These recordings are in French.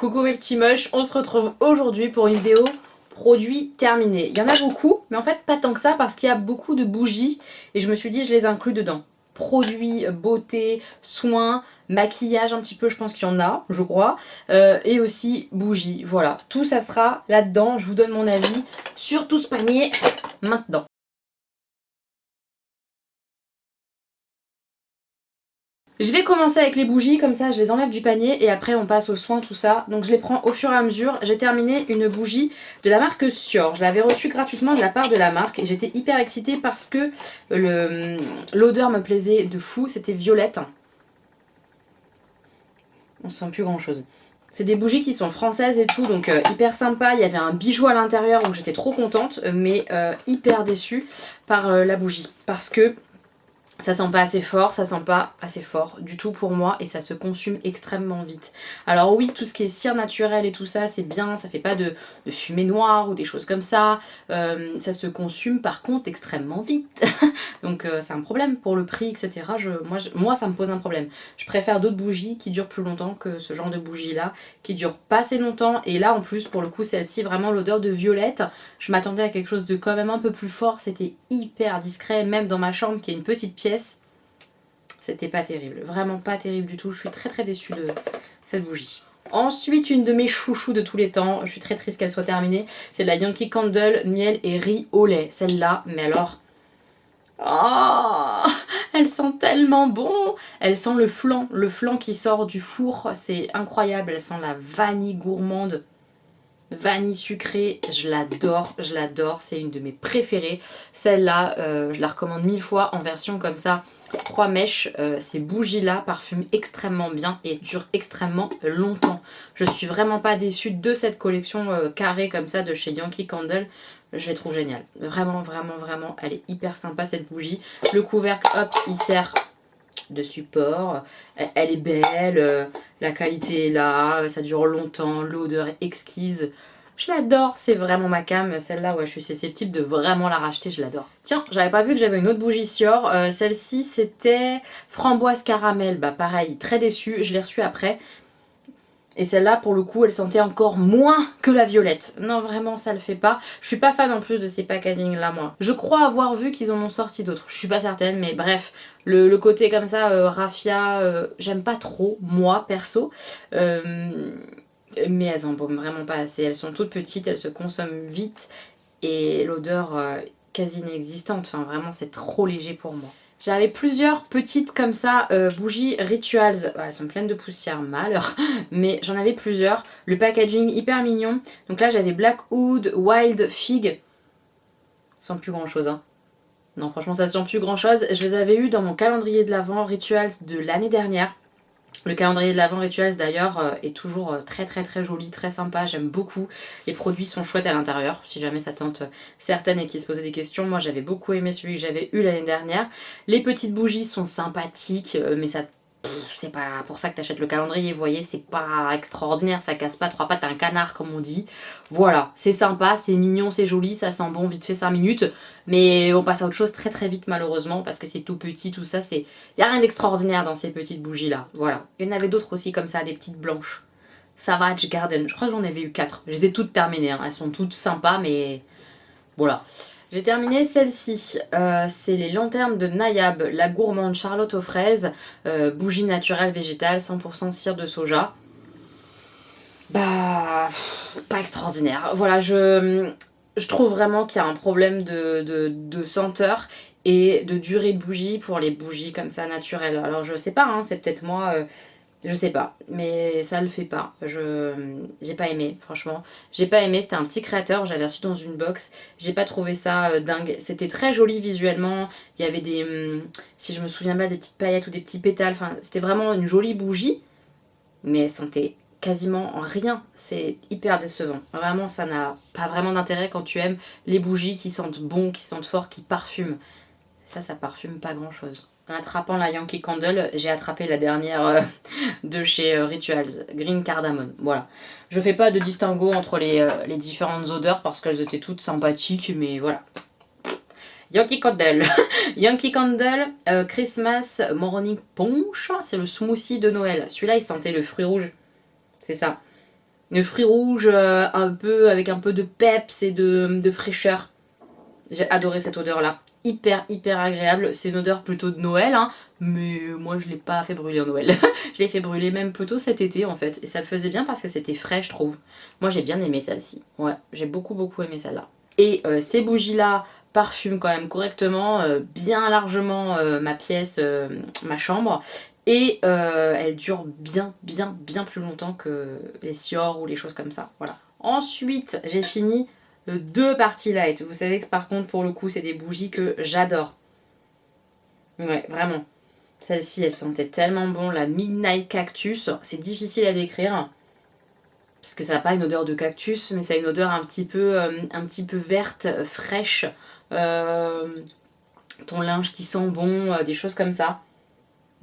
Coucou mes petits moches, on se retrouve aujourd'hui pour une vidéo produits terminés. Il y en a beaucoup, mais en fait pas tant que ça parce qu'il y a beaucoup de bougies et je me suis dit je les inclus dedans. Produits, beauté, soins, maquillage un petit peu, je pense qu'il y en a, je crois, et aussi bougies, voilà. Tout ça sera là-dedans, je vous donne mon avis sur tout ce panier maintenant. Je vais commencer avec les bougies, comme ça je les enlève du panier et après on passe aux soins, tout ça. Donc je les prends au fur et à mesure. J'ai terminé une bougie de la marque Sior. Je l'avais reçue gratuitement de la part de la marque et j'étais hyper excitée parce que l'odeur me plaisait de fou. C'était violette. On sent plus grand chose. C'est des bougies qui sont françaises et tout, donc hyper sympa. Il y avait un bijou à l'intérieur, donc j'étais trop contente, mais hyper déçue par la bougie. Parce que ça sent pas assez fort, ça sent pas assez fort du tout pour moi et ça se consume extrêmement vite. Alors oui, tout ce qui est cire naturelle et tout ça, c'est bien, ça fait pas de fumée noire ou des choses comme ça. Ça se consume par contre extrêmement vite. Donc c'est un problème pour le prix, etc. Moi, ça me pose un problème. Je préfère d'autres bougies qui durent plus longtemps que ce genre de bougie là, qui durent pas assez longtemps. Et là en plus, pour le coup, celle-ci, vraiment l'odeur de violette. Je m'attendais à quelque chose de quand même un peu plus fort. C'était hyper discret, même dans ma chambre qui est une petite pièce. C'était pas terrible, vraiment pas terrible du tout. Je suis très déçue de cette bougie. Ensuite, une de mes chouchous de tous les temps, je suis très triste qu'elle soit terminée, c'est la Yankee Candle miel et riz au lait. Celle-là, mais alors... Oh, elle sent tellement bon. Elle sent le flan qui sort du four, c'est incroyable. Elle sent la vanille gourmande. Vanille sucrée, je l'adore, c'est une de mes préférées. Celle-là, je la recommande 1000 fois en version comme ça, 3 mèches. Ces bougies-là parfument extrêmement bien et durent extrêmement longtemps. Je suis vraiment pas déçue de cette collection carrée comme ça de chez Yankee Candle. Je les trouve géniales. Vraiment, elle est hyper sympa cette bougie. Le couvercle, hop, il sert de support, elle est belle, la qualité est là, ça dure longtemps, l'odeur est exquise. Je l'adore, c'est vraiment ma came. Celle-là, ouais, je suis susceptible de vraiment la racheter, je l'adore. Tiens, j'avais pas vu que j'avais une autre bougie Sior. Celle-ci, c'était framboise caramel. Bah pareil, très déçue, je l'ai reçue après. Et celle-là, pour le coup, elle sentait encore moins que la violette. Non, vraiment, ça le fait pas. Je suis pas fan en plus de ces packaging-là, moi. Je crois avoir vu qu'ils en ont sorti d'autres. Je suis pas certaine, mais bref. Le côté comme ça, raffia, j'aime pas trop, moi, perso. Mais elles embaument vraiment pas assez. Elles sont toutes petites, elles se consomment vite. Et l'odeur quasi inexistante. Enfin, vraiment, c'est trop léger pour moi. J'avais plusieurs petites comme ça bougies Rituals. Elles sont pleines de poussière, malheur. Mais j'en avais plusieurs. Le packaging hyper mignon. Donc là j'avais Blackwood, Wild Fig. Ça sent plus grand chose hein. Non franchement ça sent plus grand chose. Je les avais eu dans mon calendrier de l'Avent Rituals de l'année dernière. Le calendrier de l'Avent Rituals d'ailleurs est toujours très joli, très sympa, j'aime beaucoup. Les produits sont chouettes à l'intérieur, si jamais ça tente certaines et qui se posaient des questions. Moi j'avais beaucoup aimé celui que j'avais eu l'année dernière. Les petites bougies sont sympathiques, mais ça... c'est pas pour ça que t'achètes le calendrier, vous voyez, c'est pas extraordinaire, ça casse pas trois pattes à un canard comme on dit. Voilà, c'est sympa, c'est mignon, c'est joli, ça sent bon vite fait 5 minutes, mais on passe à autre chose très vite malheureusement parce que c'est tout petit, tout ça, c'est... Y a rien d'extraordinaire dans ces petites bougies là, voilà. Il y en avait d'autres aussi comme ça, des petites blanches. Savage Garden, je crois que j'en avais eu 4, je les ai toutes terminées, hein. Elles sont toutes sympas mais voilà. J'ai terminé celle-ci, c'est les lanternes de Nayab, la gourmande Charlotte aux fraises, bougie naturelle végétale, 100% cire de soja. Bah, pas extraordinaire. Voilà, je trouve vraiment qu'il y a un problème de senteur et de durée de bougie pour les bougies comme ça naturelles. Alors je sais pas, hein, c'est peut-être moi... je sais pas, mais ça le fait pas. J'ai pas aimé, franchement. J'ai pas aimé, c'était un petit créateur, j'avais reçu dans une box. J'ai pas trouvé ça dingue. C'était très joli visuellement. Il y avait des, si je me souviens pas, des petites paillettes ou des petits pétales. Enfin, c'était vraiment une jolie bougie, mais elle sentait quasiment rien. C'est hyper décevant. Vraiment, ça n'a pas vraiment d'intérêt quand tu aimes les bougies qui sentent bon, qui sentent fort, qui parfument. Ça parfume pas grand chose. En attrapant la Yankee Candle, j'ai attrapé la dernière de chez Rituals, Green Cardamom. Voilà. Je fais pas de distinguo entre les différentes odeurs parce qu'elles étaient toutes sympathiques, mais voilà. Yankee Candle. Yankee Candle, Christmas Morning Punch, c'est le smoothie de Noël. Celui-là, il sentait le fruit rouge. C'est ça. fruits rouges un peu, avec un peu de peps et de fraîcheur. J'ai adoré cette odeur là, hyper agréable. C'est une odeur plutôt de Noël, hein, mais moi je l'ai pas fait brûler en Noël. Je l'ai fait brûler même plutôt cet été en fait, et ça le faisait bien parce que c'était frais je trouve. Moi j'ai bien aimé celle-ci, ouais, j'ai beaucoup aimé celle-là. Et ces bougies là parfument quand même correctement, bien largement ma pièce, ma chambre. Et elles durent bien plus longtemps que les Sior ou les choses comme ça, voilà. Ensuite j'ai fini 2 parties light. Vous savez que par contre, pour le coup, c'est des bougies que j'adore. Ouais, vraiment. Celle-ci, elle sentait tellement bon. La Midnight Cactus, c'est difficile à décrire. Parce que ça n'a pas une odeur de cactus, mais ça a une odeur un petit peu verte, fraîche. Ton linge qui sent bon, des choses comme ça.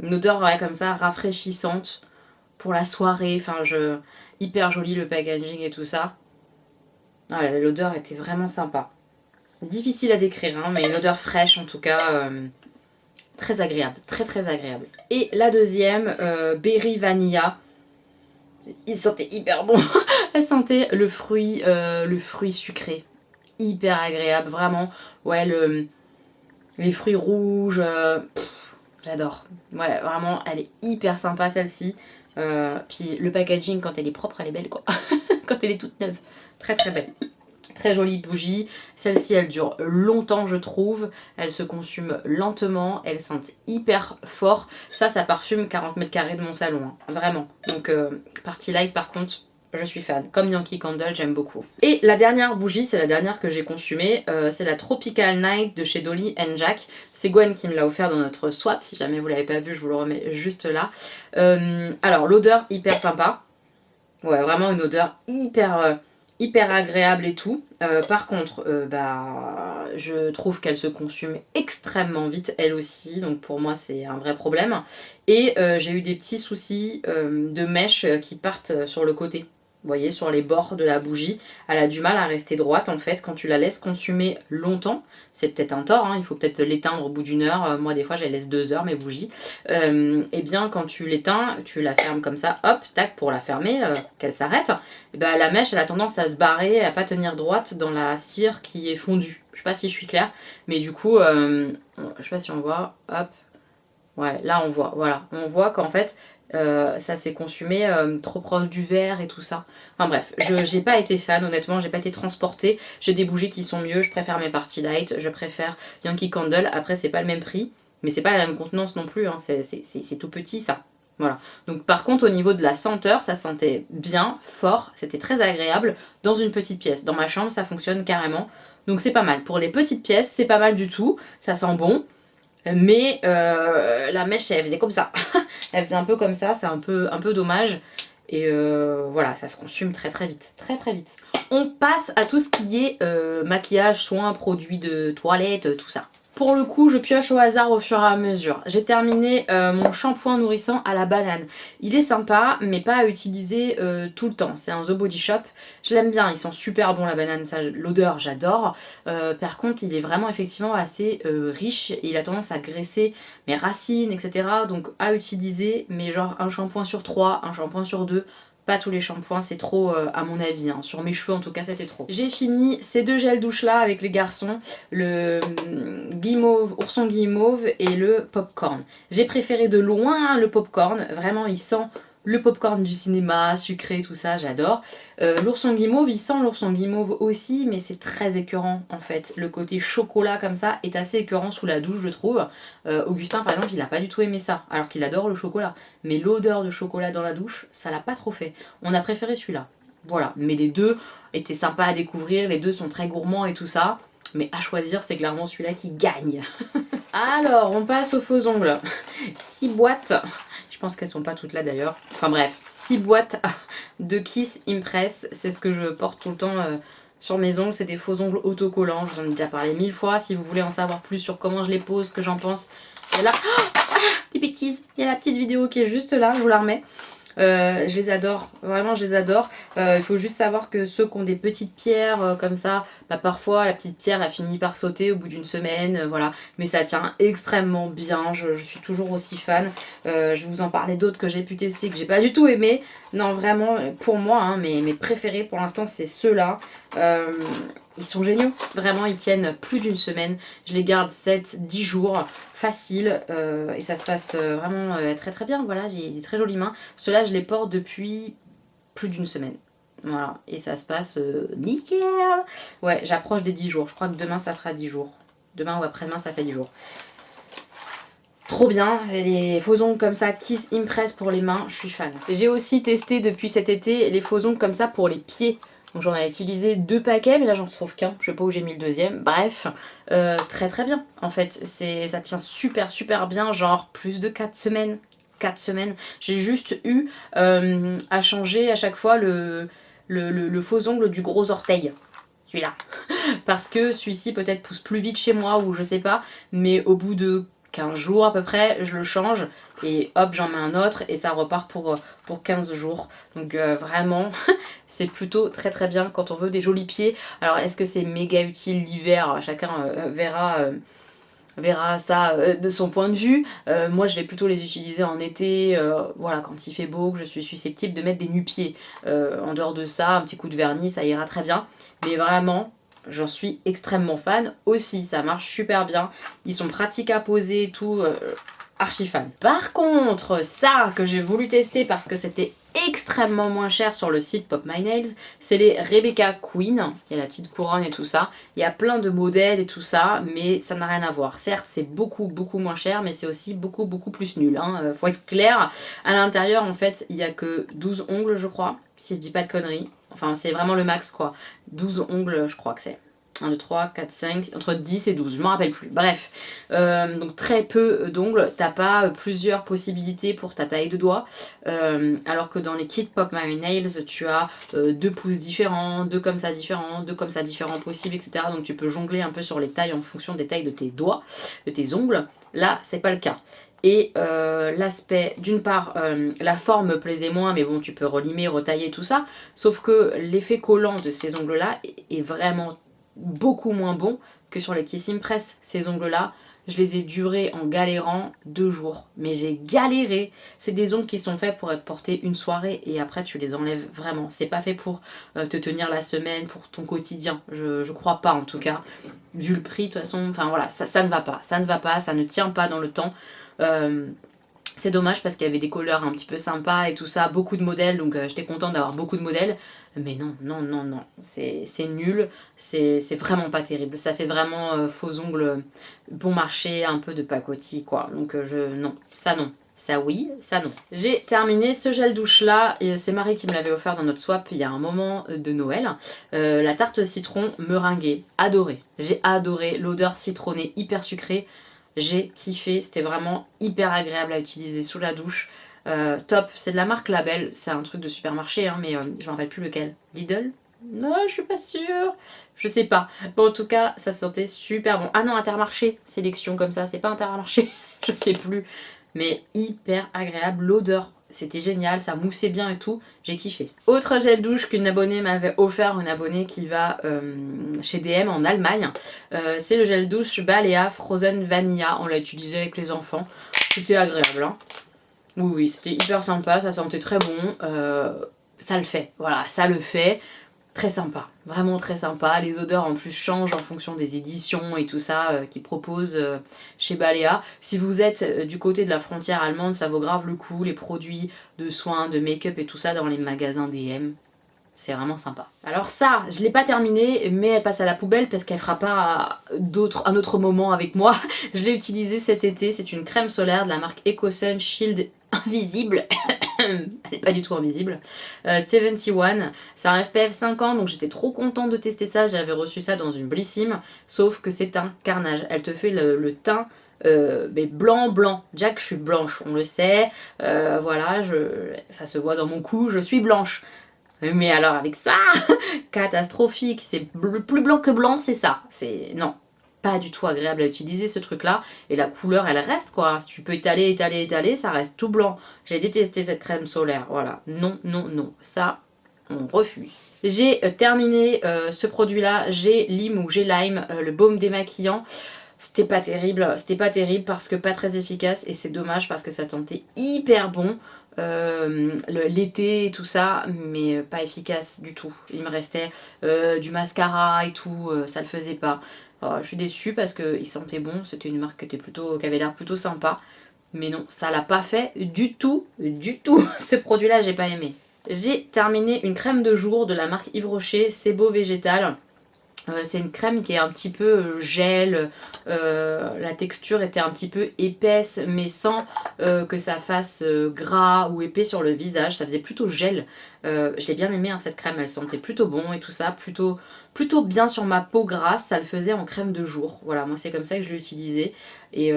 Une odeur ouais, comme ça, rafraîchissante pour la soirée. Enfin, hyper joli le packaging et tout ça. Ah, l'odeur était vraiment sympa. Difficile à décrire, hein, mais une odeur fraîche en tout cas, très agréable, très agréable. Et la deuxième, Berry Vanilla. Il sentait hyper bon. Elle sentait le fruit sucré. Hyper agréable, vraiment. Ouais, les fruits rouges, j'adore. Ouais, vraiment, elle est hyper sympa celle-ci. Puis le packaging, quand elle est propre, elle est belle quoi. Quand elle est toute neuve. Très belle. Très jolie bougie. Celle-ci, elle dure longtemps, je trouve. Elle se consume lentement. Elle sent hyper fort. Ça parfume 40 mètres carrés de mon salon. Hein. Vraiment. Donc, party light, par contre, je suis fan. Comme Yankee Candle, j'aime beaucoup. Et la dernière bougie, c'est la dernière que j'ai consumée. C'est la Tropical Night de chez Dolly Jack. C'est Gwen qui me l'a offert dans notre swap. Si jamais vous l'avez pas vu, je vous le remets juste là. Alors, l'odeur, hyper sympa. Ouais, vraiment une odeur hyper agréable et tout. Par contre, je trouve qu'elle se consume extrêmement vite, elle aussi. Donc pour moi, c'est un vrai problème. Et j'ai eu des petits soucis de mèches qui partent sur le côté. Vous voyez, sur les bords de la bougie. Elle a du mal à rester droite en fait quand tu la laisses consumer longtemps. C'est peut-être un tort, hein, il faut peut-être l'éteindre au bout d'une heure. Moi des fois je les laisse 2 heures mes bougies. Et bien quand tu l'éteins, tu la fermes comme ça, hop, tac, pour la fermer, qu'elle s'arrête. Et ben, la mèche elle a tendance à se barrer, à pas tenir droite dans la cire qui est fondue. Je sais pas si je suis claire, mais du coup, je sais pas si on voit, hop. Ouais, là on voit, voilà. On voit qu'en fait, ça s'est consumé trop proche du verre et tout ça. Enfin bref, j'ai pas été fan, honnêtement, j'ai pas été transportée. J'ai des bougies qui sont mieux, je préfère mes Party Light, je préfère Yankee Candle. Après, c'est pas le même prix, mais c'est pas la même contenance non plus, hein. C'est tout petit ça. Voilà. Donc par contre, au niveau de la senteur, ça sentait bien, fort, c'était très agréable dans une petite pièce. Dans ma chambre, ça fonctionne carrément. Donc c'est pas mal. Pour les petites pièces, c'est pas mal du tout. Ça sent bon. Mais la mèche elle faisait comme ça. Elle faisait un peu comme ça, c'est un peu dommage. Et voilà, ça se consume très vite. Très vite. On passe à tout ce qui est maquillage, soins, produits de toilette, tout ça. Pour le coup, je pioche au hasard au fur et à mesure. J'ai terminé mon shampoing nourrissant à la banane. Il est sympa, mais pas à utiliser tout le temps. C'est un The Body Shop. Je l'aime bien, ils sont super bons la banane. L'odeur, j'adore. Par contre, il est vraiment effectivement assez riche. Et il a tendance à graisser mes racines, etc. Donc à utiliser, mais genre un shampoing sur 3, un shampoing sur 2. Pas tous les shampoings, c'est trop à mon avis, hein. Sur mes cheveux en tout cas c'était trop. J'ai fini ces 2 gels douche là avec les garçons, le guimauve, ourson guimauve et le popcorn. J'ai préféré de loin le popcorn, vraiment il sent le popcorn du cinéma, sucré, tout ça, j'adore. L'ourson guimauve, il sent l'ourson guimauve aussi, mais c'est très écœurant en fait. Le côté chocolat comme ça est assez écœurant sous la douche, je trouve. Augustin, par exemple, il a pas du tout aimé ça, alors qu'il adore le chocolat. Mais l'odeur de chocolat dans la douche, ça l'a pas trop fait. On a préféré celui-là. Voilà, mais les deux étaient sympas à découvrir, les deux sont très gourmands et tout ça. Mais à choisir, c'est clairement celui-là qui gagne. Alors, on passe aux faux ongles. 6 boîtes. Je pense qu'elles sont pas toutes là d'ailleurs. Enfin bref, 6 boîtes de Kiss Impress. C'est ce que je porte tout le temps sur mes ongles. C'est des faux ongles autocollants. Je vous en ai déjà parlé 1000 fois. Si vous voulez en savoir plus sur comment je les pose, ce que j'en pense, il y a là... des bêtises. Il y a la petite vidéo qui est juste là. Je vous la remets. Je les adore, vraiment je les adore. Il faut juste savoir que ceux qui ont des petites pierres comme ça, bah parfois la petite pierre elle finit par sauter au bout d'une semaine, voilà. Mais ça tient extrêmement bien, je suis toujours aussi fan. Je vais vous en parler d'autres que j'ai pu tester, que j'ai pas du tout aimé. Non, vraiment, pour moi, hein, mes préférés pour l'instant, c'est ceux-là. Ils sont géniaux. Vraiment, ils tiennent plus d'une semaine. Je les garde 7-10 jours, facile. Et ça se passe vraiment très très bien. Voilà, j'ai des très jolies mains. Ceux-là, je les porte depuis plus d'une semaine. Voilà, et ça se passe nickel. Ouais, j'approche des 10 jours. Je crois que demain, ça fera 10 jours. Demain ou après-demain, ça fait 10 jours. Trop bien, les faux ongles comme ça, Kiss Impress pour les mains, je suis fan. J'ai aussi testé depuis cet été les faux ongles comme ça pour les pieds. Donc j'en ai utilisé 2 paquets, mais là j'en retrouve qu'un, je sais pas où j'ai mis le deuxième. Bref, très très bien en fait, ça tient super bien, genre plus de 4 semaines. 4 semaines. J'ai juste eu à changer à chaque fois le faux ongle du gros orteil. Celui-là. Parce que celui-ci peut-être pousse plus vite chez moi ou je sais pas, mais au bout de 15 jours à peu près, je le change et hop, j'en mets un autre et ça repart pour 15 jours. Donc vraiment, c'est plutôt très très bien quand on veut des jolis pieds. Alors est-ce que c'est méga utile l'hiver? Chacun verra ça de son point de vue. Moi je vais plutôt les utiliser en été, voilà, quand il fait beau, que je suis susceptible de mettre des nu-pieds. En dehors de ça, un petit coup de vernis, ça ira très bien. Mais vraiment, j'en suis extrêmement fan aussi, ça marche super bien. Ils sont pratiques à poser et tout, archi fan. Par contre, ça que j'ai voulu tester parce que c'était extrêmement moins cher sur le site Pop My Nails, c'est les Rebecca Queen. Il y a la petite couronne et tout ça. Il y a plein de modèles et tout ça, mais ça n'a rien à voir. Certes, c'est beaucoup moins cher, mais c'est aussi beaucoup plus nul. Hein. Faut être clair. À l'intérieur, en fait, il y a que 12 ongles, je crois, si je dis pas de conneries. Enfin, c'est vraiment le max, quoi. 12 ongles, je crois que c'est. 1, 2, 3, 4, 5, entre 10 et 12, je m'en rappelle plus. Bref, donc très peu d'ongles, t'as pas plusieurs possibilités pour ta taille de doigt, alors que dans les kits Pop My Nails, tu as 2 pouces différents, 2 comme ça différents, 2 comme ça différents possibles, etc. Donc tu peux jongler un peu sur les tailles en fonction des tailles de tes doigts, de tes ongles. Là, c'est pas le cas. Et l'aspect, d'une part, la forme me plaisait moins, mais bon, tu peux relimer, retailler, tout ça. Sauf que l'effet collant de ces ongles-là est vraiment beaucoup moins bon que sur les Kiss Impress. Ces ongles-là, je les ai durés en galérant 2 jours. Mais j'ai galéré. C'est des ongles qui sont faits pour être portés une soirée et après tu les enlèves vraiment. C'est pas fait pour te tenir la semaine, pour ton quotidien. Je crois pas en tout cas. Vu le prix, de toute façon, enfin voilà, ça ne va pas. Ça ne va pas, ça ne tient pas dans le temps. C'est dommage parce qu'il y avait des couleurs un petit peu sympas et tout ça, beaucoup de modèles, donc j'étais contente d'avoir beaucoup de modèles. Mais non, c'est nul, c'est vraiment pas terrible. Ça fait vraiment faux ongles bon marché, un peu de pacotille quoi. Donc non, ça non. Ça oui, ça non. J'ai terminé ce gel douche là, et c'est Marie qui me l'avait offert dans notre swap il y a un moment de Noël. La tarte citron meringuée, adoré. J'ai adoré l'odeur citronnée hyper sucrée. J'ai kiffé, c'était vraiment hyper agréable à utiliser sous la douche. Top, c'est de la marque Label, c'est un truc de supermarché, hein, mais je me rappelle plus lequel. Lidl? Non, je suis pas sûre. Je sais pas. Bon, en tout cas, ça sentait super bon. Ah non, Intermarché, sélection comme ça, c'est pas Intermarché, je sais plus. Mais hyper agréable, l'odeur. C'était génial, ça moussait bien et tout, j'ai kiffé. Autre gel douche qu'une abonnée m'avait offert, une abonnée qui va chez DM en Allemagne, c'est le gel douche Balea Frozen Vanilla. On l'a utilisé avec les enfants, c'était agréable. Hein. Oui, c'était hyper sympa, ça sentait très bon, ça le fait, voilà, ça le fait. Très sympa, vraiment très sympa. Les odeurs en plus changent en fonction des éditions et tout ça qu'ils proposent chez Balea. Si vous êtes du côté de la frontière allemande, ça vaut grave le coup. Les produits de soins, de make-up et tout ça dans les magasins DM, c'est vraiment sympa. Alors ça, je l'ai pas terminée, mais elle passe à la poubelle parce qu'elle fera pas un autre moment avec moi. Je l'ai utilisée cet été, c'est une crème solaire de la marque EcoSun Shield Invisible. Elle n'est pas du tout invisible. 71, c'est un FPF 50, donc j'étais trop contente de tester ça. J'avais reçu ça dans une Blissim, sauf que c'est un carnage. Elle te fait le teint mais blanc. Jack, je suis blanche, on le sait. Voilà, ça se voit dans mon cou, je suis blanche. Mais alors avec ça, catastrophique, c'est plus blanc que blanc, c'est ça. C'est non, pas du tout agréable à utiliser ce truc là, et la couleur elle reste quoi, si tu peux étaler, ça reste tout blanc. J'ai détesté cette crème solaire, voilà, non, ça on refuse. J'ai terminé ce produit là, j'ai Lime le baume démaquillant. C'était pas terrible parce que pas très efficace et c'est dommage parce que ça sentait hyper bon. l'été et tout ça, mais pas efficace du tout. Il me restait du mascara et tout, ça le faisait pas. Je suis déçue parce qu'il sentait bon, c'était une marque qui avait l'air plutôt sympa. Mais non, ça l'a pas fait du tout, du tout. Ce produit-là, j'ai pas aimé. J'ai terminé une crème de jour de la marque Yves Rocher, C'est Beau Végétal. C'est une crème qui est un petit peu gel, la texture était un petit peu épaisse mais sans que ça fasse gras ou épais sur le visage, ça faisait plutôt gel. Je l'ai bien aimé hein, cette crème, elle sentait plutôt bon et tout ça, plutôt bien sur ma peau grasse, ça le faisait en crème de jour. Voilà, moi c'est comme ça que je l'ai utilisée et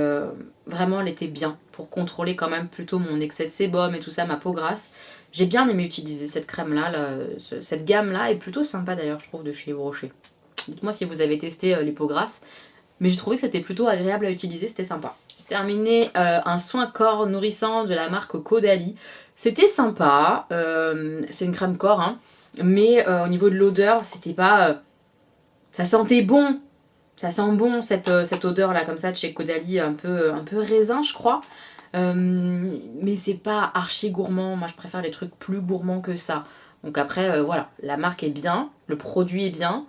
vraiment elle était bien pour contrôler quand même plutôt mon excès de sébum et tout ça, ma peau grasse. J'ai bien aimé utiliser cette crème là, cette gamme là est plutôt sympa d'ailleurs je trouve de chez Yves Rocher. Dites-moi si vous avez testé les peaux grasses. Mais j'ai trouvé que c'était plutôt agréable à utiliser, c'était sympa. J'ai terminé un soin corps nourrissant de la marque Caudalie. C'était sympa, c'est une crème corps, hein, mais au niveau de l'odeur, c'était pas... ça sentait bon, ça sent bon cette odeur là comme ça de chez Caudalie, un peu raisin je crois. Mais c'est pas archi gourmand, moi je préfère les trucs plus gourmands que ça. Donc après voilà, la marque est bien, le produit est bien,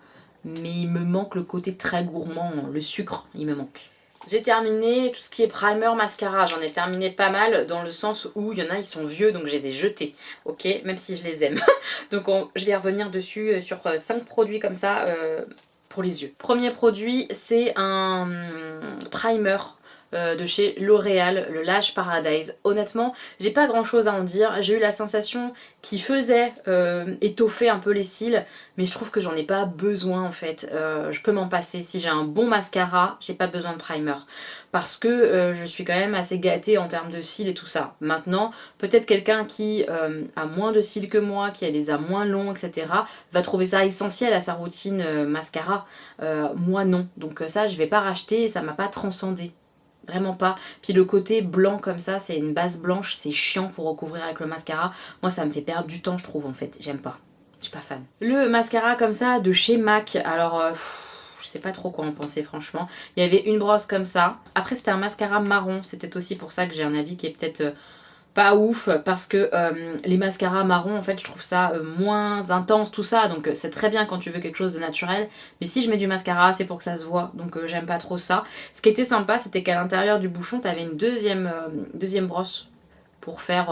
mais il me manque le côté très gourmand, le sucre, il me manque. J'ai terminé tout ce qui est primer, mascara, j'en ai terminé pas mal dans le sens où il y en a ils sont vieux donc je les ai jetés, ok, même si je les aime. Donc je vais revenir dessus sur 5 produits comme ça pour les yeux. Premier produit c'est un primer de chez L'Oréal, le Lash Paradise. Honnêtement, j'ai pas grand chose à en dire. J'ai eu la sensation qu'il faisait étoffer un peu les cils, mais je trouve que j'en ai pas besoin en fait. Je peux m'en passer. Si j'ai un bon mascara, j'ai pas besoin de primer. Parce que je suis quand même assez gâtée en termes de cils et tout ça. Maintenant, peut-être quelqu'un qui a moins de cils que moi, qui a les a moins longs, etc., va trouver ça essentiel à sa routine mascara. Moi non. Donc ça, je vais pas racheter et ça m'a pas transcendé. Vraiment pas. Puis le côté blanc comme ça, c'est une base blanche, c'est chiant pour recouvrir avec le mascara. Moi ça me fait perdre du temps je trouve en fait, j'aime pas. Je suis pas fan. Le mascara comme ça de chez MAC, alors je sais pas trop quoi en penser franchement. Il y avait une brosse comme ça. Après c'était un mascara marron, c'est peut-être aussi pour ça que j'ai un avis qui est peut-être... pas ouf parce que les mascaras marrons en fait je trouve ça moins intense tout ça donc c'est très bien quand tu veux quelque chose de naturel mais si je mets du mascara c'est pour que ça se voit donc j'aime pas trop ça. Ce qui était sympa c'était qu'à l'intérieur du bouchon t'avais une deuxième brosse pour faire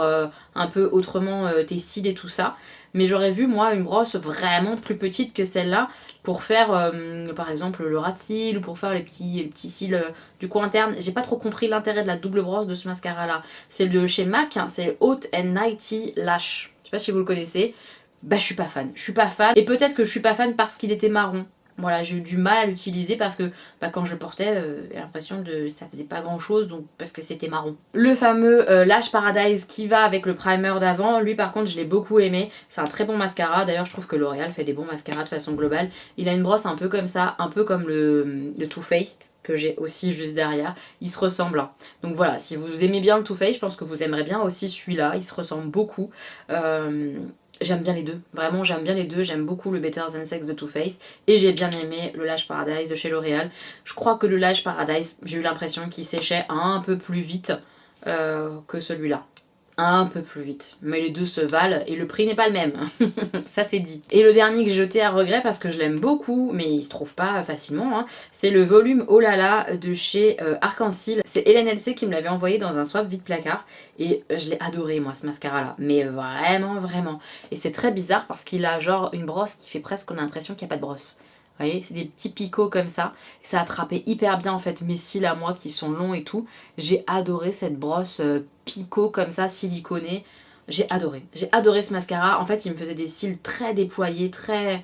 un peu autrement tes cils et tout ça. Mais j'aurais vu moi une brosse vraiment plus petite que celle-là pour faire par exemple le ras de cils ou pour faire les petits cils du coin interne. J'ai pas trop compris l'intérêt de la double brosse de ce mascara là. C'est de chez MAC, hein, c'est Haute and Nighty Lash. Je sais pas si vous le connaissez. Bah je suis pas fan. Je suis pas fan. Et peut-être que je suis pas fan parce qu'il était marron. Voilà, j'ai eu du mal à l'utiliser parce que bah, quand je le portais, j'ai l'impression de ça faisait pas grand chose donc parce que c'était marron. Le fameux Lash Paradise qui va avec le primer d'avant, lui par contre je l'ai beaucoup aimé. C'est un très bon mascara, d'ailleurs je trouve que L'Oréal fait des bons mascaras de façon globale. Il a une brosse un peu comme ça, un peu comme le Too Faced que j'ai aussi juste derrière. Il se ressemble. Hein. Donc voilà, si vous aimez bien le Too Faced, je pense que vous aimerez bien aussi celui-là. Il se ressemble beaucoup. J'aime bien les deux, vraiment j'aime bien les deux, j'aime beaucoup le Better Than Sex de Too Faced et j'ai bien aimé le Lash Paradise de chez L'Oréal. Je crois que le Lash Paradise, j'ai eu l'impression qu'il séchait un peu plus vite que celui-là. Un peu plus vite. Mais les deux se valent et le prix n'est pas le même. Ça c'est dit. Et le dernier que j'ai jeté à regret parce que je l'aime beaucoup, mais il se trouve pas facilement, hein, c'est le volume Oh là là de chez Arc-en-Ciel. C'est Hélène LC qui me l'avait envoyé dans un swap vide placard et je l'ai adoré moi ce mascara là. Mais vraiment vraiment. Et c'est très bizarre parce qu'il a genre une brosse qui fait presque qu'on a l'impression qu'il n'y a pas de brosse. Vous voyez, c'est des petits picots comme ça. Ça attrapait hyper bien en fait mes cils à moi qui sont longs et tout. J'ai adoré cette brosse picot comme ça, siliconée. J'ai adoré. J'ai adoré ce mascara. En fait, il me faisait des cils très déployés, très...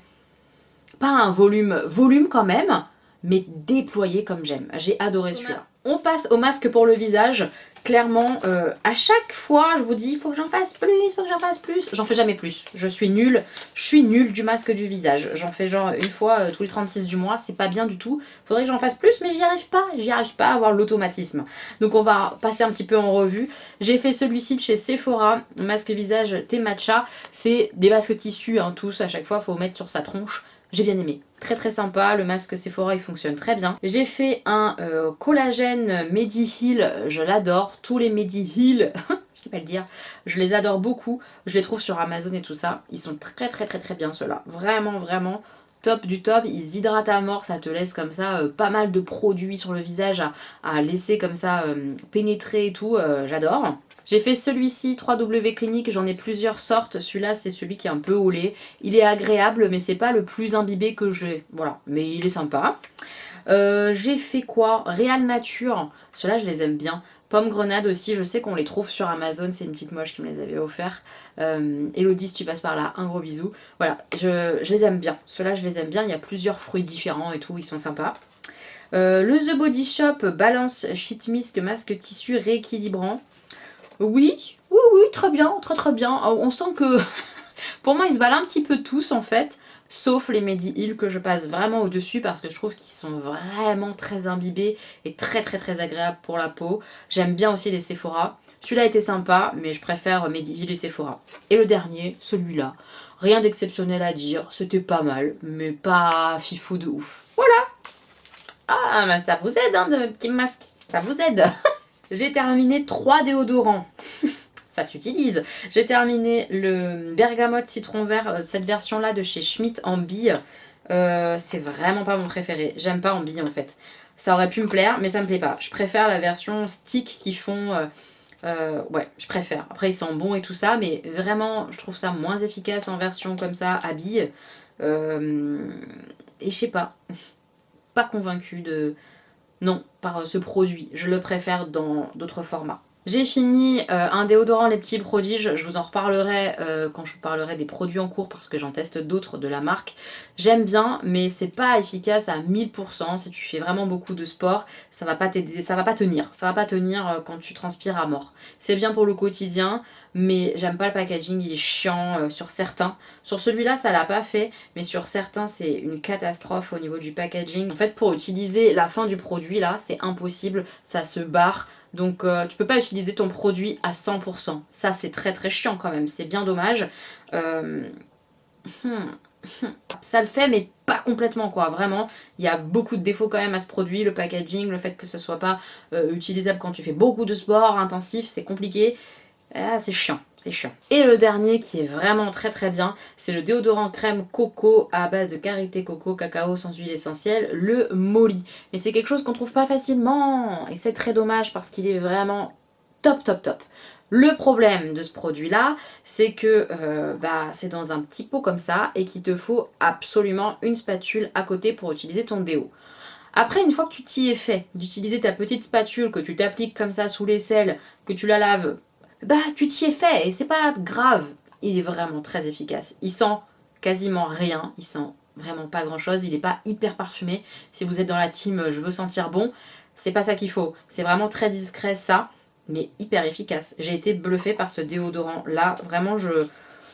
Pas un volume quand même, mais déployé comme j'aime. J'ai adoré celui-là. On passe au masque pour le visage. Clairement, à chaque fois, je vous dis, il faut que j'en fasse plus, il faut que j'en fasse plus. J'en fais jamais plus. Je suis nulle du masque du visage. J'en fais genre une fois tous les 36 du mois, c'est pas bien du tout. Faudrait que j'en fasse plus, mais j'y arrive pas. J'y arrive pas à avoir l'automatisme. Donc on va passer un petit peu en revue. J'ai fait celui-ci de chez Sephora, masque visage thé matcha. C'est des masques tissus, hein, tous, à chaque fois, faut mettre sur sa tronche. J'ai bien aimé. Très très sympa, le masque Sephora il fonctionne très bien. J'ai fait un collagène Medi-Heal, je l'adore. Tous les Medi-Heal, je sais pas le dire. Je les adore beaucoup, je les trouve sur Amazon et tout ça. Ils sont très bien ceux-là. Vraiment top du top. Ils hydratent à mort, ça te laisse comme ça pas mal de produits sur le visage à laisser comme ça pénétrer et tout. J'adore. J'ai fait celui-ci 3W Clinique, j'en ai plusieurs sortes. Celui-là, c'est celui qui est un peu au lait. Il est agréable, mais c'est pas le plus imbibé que j'ai. Voilà, mais il est sympa. J'ai fait quoi? Réal Nature. Ceux-là, je les aime bien. Pomme grenade aussi, je sais qu'on les trouve sur Amazon. C'est une petite moche qui me les avait offert. Elodie, si tu passes par là, un gros bisou. Voilà, je les aime bien. Ceux-là, je les aime bien. Il y a plusieurs fruits différents et tout, ils sont sympas. Le The Body Shop Balance Sheet Mist Masque Tissu Rééquilibrant. Oui, très bien, très bien. On sent que pour moi ils se valent un petit peu tous en fait, sauf les Mediheal que je passe vraiment au-dessus parce que je trouve qu'ils sont vraiment très imbibés et très agréables pour la peau. J'aime bien aussi les Sephora. Celui-là était sympa, mais je préfère Mediheal et Sephora. Et le dernier, celui-là, rien d'exceptionnel à dire, c'était pas mal, mais pas fifou de ouf. Voilà. Ah, bah ça vous aide, hein, de petits masques, ça vous aide. J'ai terminé 3 déodorants. Ça s'utilise. J'ai terminé le bergamote citron vert, cette version-là de chez Schmitt en bille. C'est vraiment pas mon préféré. J'aime pas en bille en fait. Ça aurait pu me plaire, mais ça me plaît pas. Je préfère la version stick qui font... ouais, je préfère. Après, ils sont bons et tout ça, mais vraiment, je trouve ça moins efficace en version comme ça, à bille. Et je sais pas. Pas convaincue de... Non, par ce produit. Je le préfère dans d'autres formats. J'ai fini un déodorant Les Petits Prodiges, je vous en reparlerai quand je vous parlerai des produits en cours parce que j'en teste d'autres de la marque. J'aime bien, mais c'est pas efficace à 1000%. Si tu fais vraiment beaucoup de sport, ça va pas t'aider, ça va pas tenir. Ça va pas tenir quand tu transpires à mort. C'est bien pour le quotidien, mais j'aime pas le packaging, il est chiant sur certains. Sur celui-là, ça l'a pas fait, mais sur certains, c'est une catastrophe au niveau du packaging. En fait, pour utiliser la fin du produit, là, c'est impossible, ça se barre. Donc tu peux pas utiliser ton produit à 100%. Ça c'est très chiant quand même, c'est bien dommage. Ça le fait mais pas complètement quoi, vraiment. Il y a beaucoup de défauts quand même à ce produit, le packaging, le fait que ce soit pas utilisable quand tu fais beaucoup de sport intensif, c'est compliqué. Ah, c'est chiant, c'est chiant. Et le dernier qui est vraiment très bien, c'est le déodorant crème coco à base de karité coco, cacao sans huile essentielle, le Molly. Mais c'est quelque chose qu'on trouve pas facilement et c'est très dommage parce qu'il est vraiment top. Le problème de ce produit là, c'est que c'est dans un petit pot comme ça et qu'il te faut absolument une spatule à côté pour utiliser ton déo. Après, une fois que tu t'y es fait, d'utiliser ta petite spatule, que tu t'appliques comme ça sous l'aisselle, que tu la laves, bah tu t'y es fait et c'est pas grave. Il est vraiment très efficace. Il sent quasiment rien, il sent vraiment pas grand chose, il est pas hyper parfumé. Si vous êtes dans la team je veux sentir bon, c'est pas ça qu'il faut. C'est vraiment très discret ça, mais hyper efficace. J'ai été bluffée par ce déodorant là, vraiment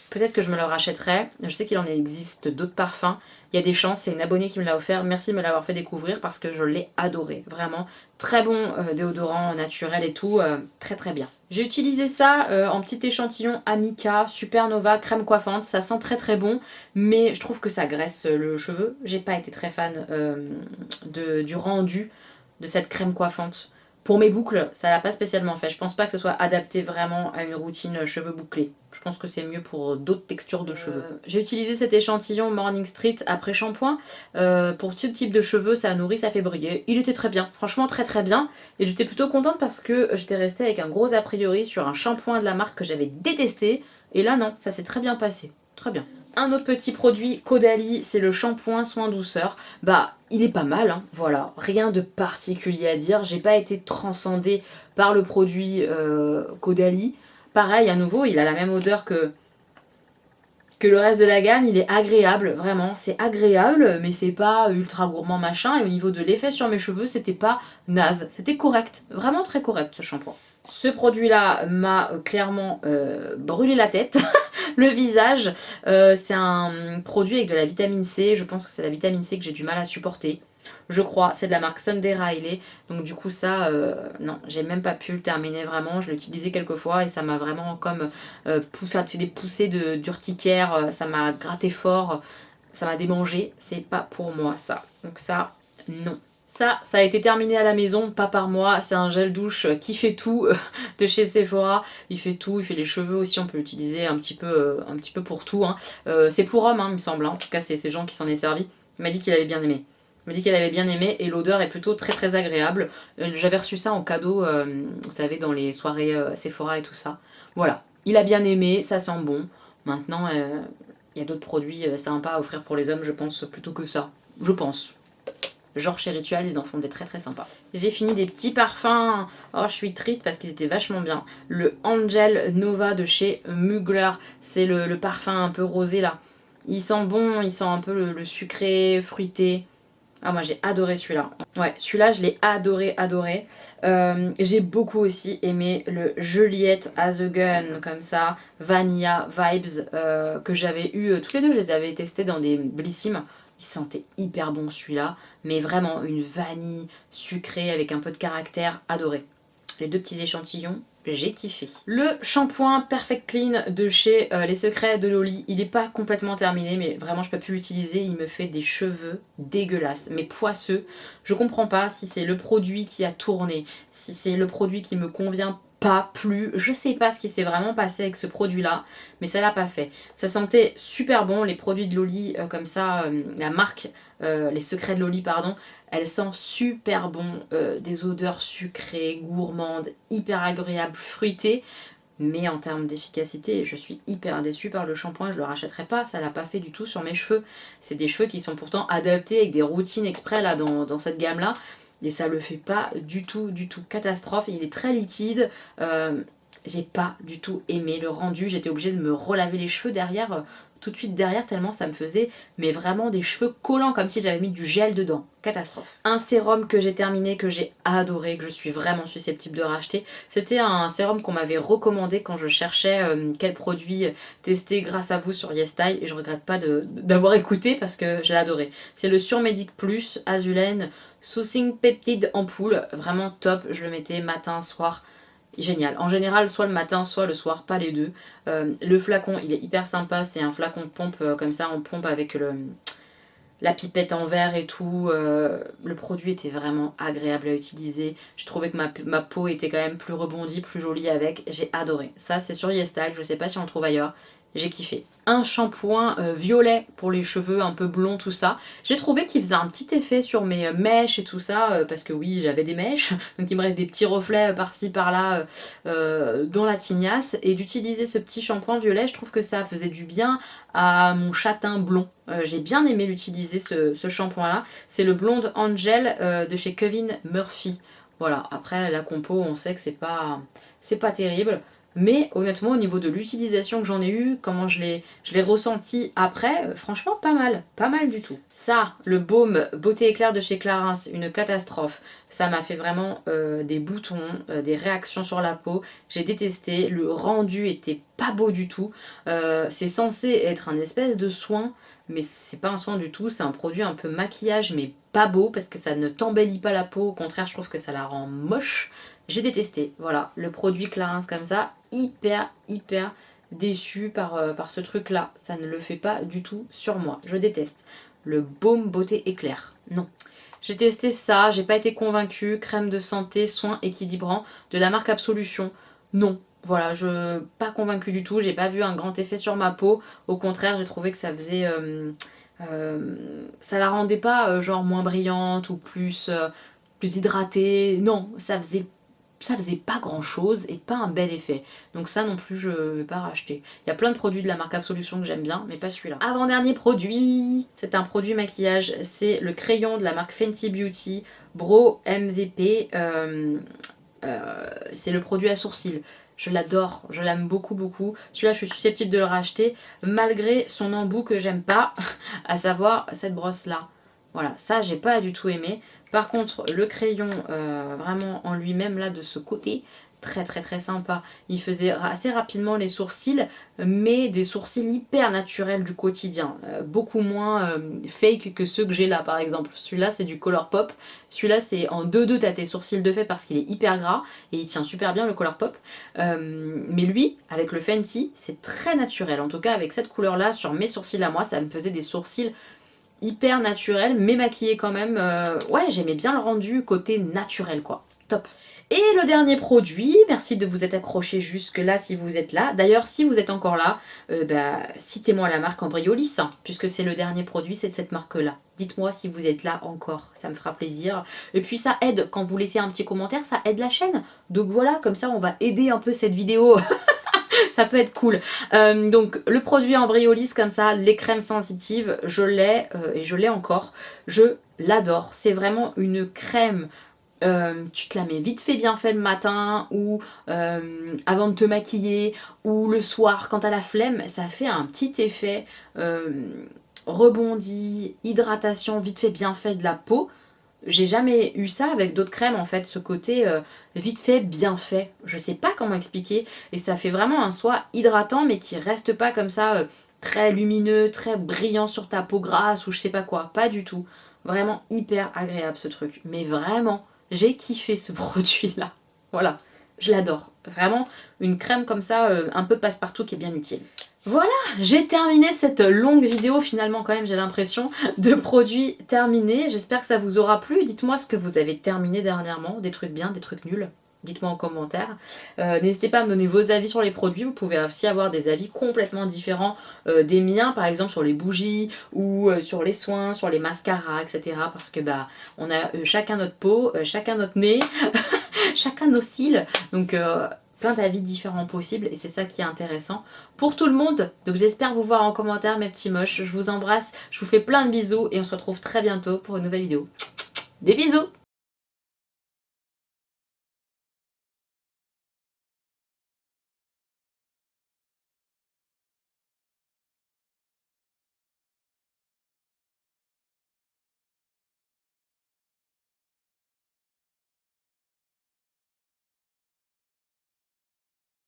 peut-être que je me le rachèterai. Je sais qu'il en existe d'autres parfums. Il y a des chances, c'est une abonnée qui me l'a offert. Merci de me l'avoir fait découvrir parce que je l'ai adoré. Vraiment, très bon déodorant naturel et tout. Très bien. J'ai utilisé ça en petit échantillon Amica, Supernova, crème coiffante. Ça sent très bon, mais je trouve que ça graisse le cheveu. J'ai pas été très fan du rendu de cette crème coiffante. Pour mes boucles, ça l'a pas spécialement fait. Je pense pas que ce soit adapté vraiment à une routine cheveux bouclés. Je pense que c'est mieux pour d'autres textures de cheveux. J'ai utilisé cet échantillon Morning Street après shampoing. Pour ce type de cheveux, ça nourrit, ça fait briller. Il était très bien, franchement très bien. Et j'étais plutôt contente parce que j'étais restée avec un gros a priori sur un shampoing de la marque que j'avais détesté. Et là non, ça s'est très bien passé. Très bien. Un autre petit produit, Caudalie, c'est le shampoing soin douceur. Bah, il est pas mal, hein, voilà. Rien de particulier à dire. J'ai pas été transcendée par le produit Caudalie. Pareil, à nouveau, il a la même odeur que le reste de la gamme. Il est agréable, vraiment. C'est agréable, mais c'est pas ultra gourmand machin. Et au niveau de l'effet sur mes cheveux, c'était pas naze. C'était correct. Vraiment très correct, ce shampoing. Ce produit-là m'a clairement brûlé la tête. Le visage, c'est un produit avec de la vitamine C. Je pense que c'est la vitamine C que j'ai du mal à supporter. Je crois, c'est de la marque Sunday Riley. Donc du coup ça, non, j'ai même pas pu le terminer vraiment. Je l'ai utilisé quelques fois et ça m'a vraiment comme fait des poussées d'urticaire. Ça m'a gratté fort, ça m'a démangé. C'est pas pour moi ça. Donc ça, non. Ça a été terminé à la maison, pas par moi, c'est un gel douche qui fait tout de chez Sephora. Il fait tout, il fait les cheveux aussi, on peut l'utiliser un petit peu pour tout. Hein. C'est pour homme, hein, il me semble, hein. En tout cas c'est ces gens qui s'en est servi. Il m'a dit qu'il avait bien aimé. Il m'a dit qu'elle avait bien aimé et l'odeur est plutôt très très agréable. J'avais reçu ça en cadeau, vous savez, dans les soirées Sephora et tout ça. Voilà, il a bien aimé, ça sent bon. Maintenant, il y a d'autres produits sympas à offrir pour les hommes, je pense, plutôt que ça. Je pense. Genre chez Rituals, ils en font des très très sympas. J'ai fini des petits parfums. Oh, je suis triste parce qu'ils étaient vachement bien. Le Angel Nova de chez Mugler. C'est le parfum un peu rosé là. Il sent bon, il sent un peu le sucré, fruité. Ah, moi j'ai adoré celui-là. Ouais, celui-là je l'ai adoré. J'ai beaucoup aussi aimé le Juliette as a Gun, comme ça, Vanilla Vibes, que j'avais eu tous les deux. Je les avais testés dans des Blissim. Il sentait hyper bon celui-là, mais vraiment une vanille sucrée avec un peu de caractère, adoré. Les deux petits échantillons, j'ai kiffé. Le shampoing Perfect Clean de chez Les Secrets de Loli, il est pas complètement terminé, mais vraiment je peux plus l'utiliser, il me fait des cheveux dégueulasses, mais poisseux. Je comprends pas si c'est le produit qui a tourné, si c'est le produit qui me convient pas plus, je sais pas ce qui s'est vraiment passé avec ce produit là, mais ça l'a pas fait. Ça sentait super bon, les produits de Loli comme ça, la marque Les Secrets de Loli pardon, elle sent super bon, des odeurs sucrées, gourmandes, hyper agréables, fruitées. Mais en termes d'efficacité, je suis hyper déçue par le shampoing, je le rachèterai pas, ça l'a pas fait du tout sur mes cheveux. C'est des cheveux qui sont pourtant adaptés avec des routines exprès là dans cette gamme là. Et ça le fait pas du tout, catastrophe. Il est très liquide. J'ai pas du tout aimé le rendu. J'étais obligée de me relaver les cheveux derrière, tout de suite derrière, tellement ça me faisait, mais vraiment des cheveux collants, comme si j'avais mis du gel dedans. Catastrophe. Un sérum que j'ai terminé, que j'ai adoré, que je suis vraiment susceptible de racheter. C'était un sérum qu'on m'avait recommandé quand je cherchais quel produit tester grâce à vous sur YesStyle. Et je regrette pas d'avoir écouté parce que j'ai adoré. C'est le Surmédic Plus Azulène Soothing Peptide Ampoule. Vraiment top. Je le mettais matin, soir. Génial. En général, soit le matin, soit le soir, pas les deux. Le flacon, il est hyper sympa. C'est un flacon de pompe, comme ça, on pompe avec la pipette en verre et tout. Le produit était vraiment agréable à utiliser. Je trouvais que ma peau était quand même plus rebondie, plus jolie avec. J'ai adoré. Ça, c'est sur YesStyle. Je sais pas si on le trouve ailleurs. J'ai kiffé. Un shampoing violet pour les cheveux un peu blonds, tout ça. J'ai trouvé qu'il faisait un petit effet sur mes mèches et tout ça, parce que oui, j'avais des mèches, donc il me reste des petits reflets par-ci par-là dans la tignasse. Et d'utiliser ce petit shampoing violet, je trouve que ça faisait du bien à mon châtain blond. J'ai bien aimé l'utiliser ce shampoing-là. C'est le Blonde Angel de chez Kevin Murphy. Voilà, après la compo, on sait que c'est pas terrible. Mais honnêtement, au niveau de l'utilisation que j'en ai eu, comment je l'ai ressenti après, franchement pas mal du tout. Ça, le baume Beauté Éclair de chez Clarins, une catastrophe. Ça m'a fait vraiment des boutons, des réactions sur la peau. J'ai détesté, le rendu était pas beau du tout. C'est censé être un espèce de soin, mais c'est pas un soin du tout, c'est un produit un peu maquillage, mais pas beau parce que ça ne t'embellit pas la peau, au contraire, je trouve que ça la rend moche. J'ai détesté, voilà, le produit Clarins comme ça, hyper déçue par ce truc là, ça ne le fait pas du tout sur moi, je déteste. Le baume beauté éclair, non. J'ai testé ça, j'ai pas été convaincue, crème de santé, soins équilibrants de la marque Absolution, non. Voilà, je pas convaincue du tout, j'ai pas vu un grand effet sur ma peau, au contraire j'ai trouvé que ça faisait... ça la rendait pas genre moins brillante ou plus hydratée, non, ça faisait pas grand chose et pas un bel effet. Donc ça non plus je vais pas racheter. Il y a plein de produits de la marque Absolution que j'aime bien, mais pas celui-là. Avant-dernier produit, c'est un produit maquillage, c'est le crayon de la marque Fenty Beauty Brow MVP. C'est le produit à sourcils. Je l'adore, je l'aime beaucoup. Celui-là, je suis susceptible de le racheter, malgré son embout que j'aime pas, à savoir cette brosse-là. Voilà, ça, j'ai pas du tout aimé. Par contre, le crayon, vraiment en lui-même, là, de ce côté, très sympa. Il faisait assez rapidement les sourcils, mais des sourcils hyper naturels du quotidien. Beaucoup moins fake que ceux que j'ai là, par exemple. Celui-là, c'est du Colourpop. Celui-là, c'est en 2-2, t'as tes sourcils de fait parce qu'il est hyper gras et il tient super bien le Colourpop. Mais lui, avec le Fenty, c'est très naturel. En tout cas, avec cette couleur-là, sur mes sourcils à moi, ça me faisait des sourcils hyper naturel, mais maquillé quand même. Ouais, j'aimais bien le rendu côté naturel quoi. Top. Et le dernier produit, merci de vous être accroché jusque là si vous êtes là. D'ailleurs, si vous êtes encore là, citez-moi la marque Embryolisse, hein, puisque c'est le dernier produit, c'est de cette marque-là. Dites-moi si vous êtes là encore, ça me fera plaisir. Et puis ça aide, quand vous laissez un petit commentaire, ça aide la chaîne. Donc voilà, comme ça on va aider un peu cette vidéo. Ça peut être cool. Donc le produit Embryolisse comme ça, les crèmes sensitives, je l'ai et je l'ai encore. Je l'adore. C'est vraiment une crème. Tu te la mets vite fait bien fait le matin ou avant de te maquiller ou le soir quand t'as la flemme, ça fait un petit effet rebondi, hydratation vite fait bien fait de la peau. J'ai jamais eu ça avec d'autres crèmes en fait, ce côté vite fait, bien fait. Je sais pas comment expliquer. Et ça fait vraiment un soin hydratant mais qui reste pas comme ça très lumineux, très brillant sur ta peau grasse ou je sais pas quoi. Pas du tout. Vraiment hyper agréable ce truc. Mais vraiment, j'ai kiffé ce produit là. Voilà, je l'adore. Vraiment une crème comme ça, un peu passe-partout qui est bien utile. Voilà, j'ai terminé cette longue vidéo finalement quand même j'ai l'impression de produits terminés. J'espère que ça vous aura plu. Dites-moi ce que vous avez terminé dernièrement, des trucs bien, des trucs nuls. Dites-moi en commentaire. N'hésitez pas à me donner vos avis sur les produits. Vous pouvez aussi avoir des avis complètement différents des miens, par exemple sur les bougies ou sur les soins, sur les mascaras, etc. Parce que bah on a chacun notre peau, chacun notre nez, chacun nos cils. Donc plein d'avis différents possibles et c'est ça qui est intéressant pour tout le monde. Donc j'espère vous voir en commentaire mes petits moches. Je vous embrasse, je vous fais plein de bisous et on se retrouve très bientôt pour une nouvelle vidéo. Des bisous!